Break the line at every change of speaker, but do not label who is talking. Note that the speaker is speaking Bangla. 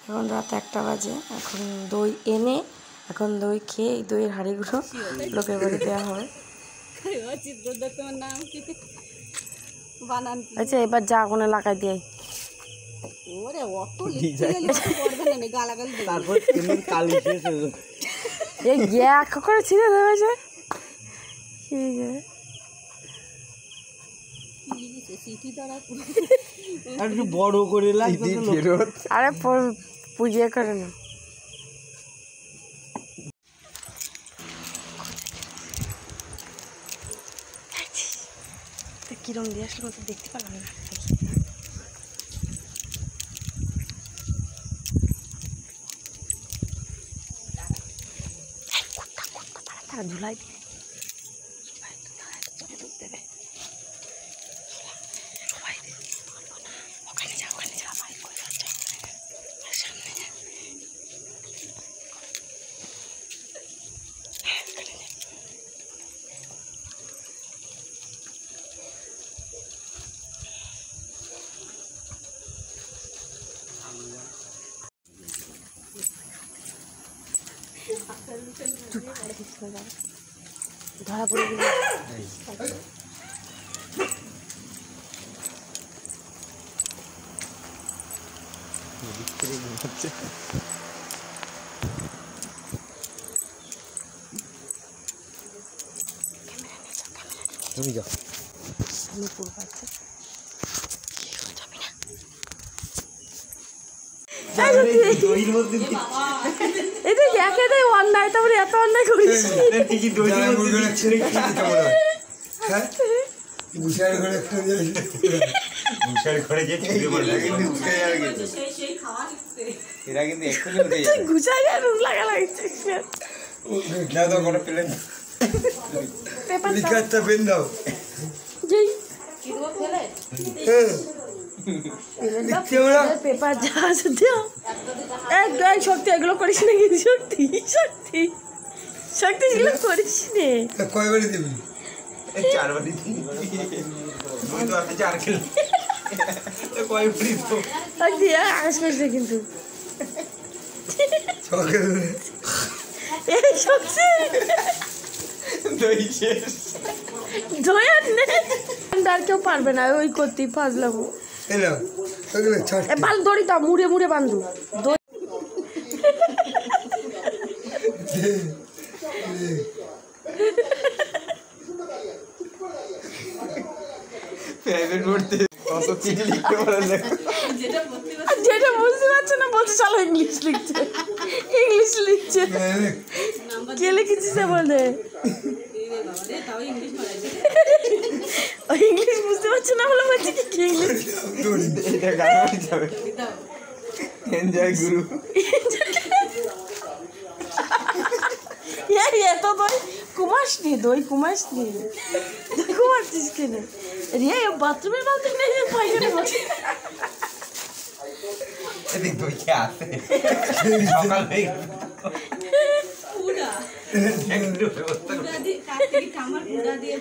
এখন রাত 1টা বাজে। এখন দই এনে এখন দই খেয়ে এই দইয়ের হাঁড়িগুলো লোকের বাড়ি দেওয়া হবে। আচ্ছা এবার যা ওখানে লাগাই দিয়ে এই গ্যা করে ছিঁড়ে দেবে
বড় করে
আরে পুজিয়ে করে না। কিরম দিয়ে আসলে তো দেখতে পারলাম না। তারা ঝুলাই দিয়ে দেবে। ওখানে যা সামনে ধরা পড়ে গেল।
তুমি যাও
আমি পড়বো। আচ্ছা এটা একেটাই অন্যায়, তারপরে এত অন্যায় করিস গুছাই রুম লাগা লাগছে। পেপার যা আছে এক শক্তি এগুলো করিস না কিন্তু শক্তি শক্তি শক্তি এগুলো করিস নে।
কয়বারই দিবি? 4বারই দিবি। তুই তো আছে 4 কিলো কয়বারই তো
দিয়া আকাশ করছে কিন্তু এই শক্তি
দই শেষ
দই আর নেই আর কেউ পারবে না ওই করতেই ফাজলাম। বাল দড়ি দাও মুড়ে মুড়ে বান্ধু। যেটা বুঝতে পারছে না বলছে চলো ইংলিশ লিখছে কে লিখেছিস বলে ইংলিশ বুঝতে পারছে না বলে বলছে কি ইংলিশ এত দই কুমাসনি কুমারছিস কেন রিয়া বাথরুমের বালতি নেই পায়খানা বসে
দিয়ে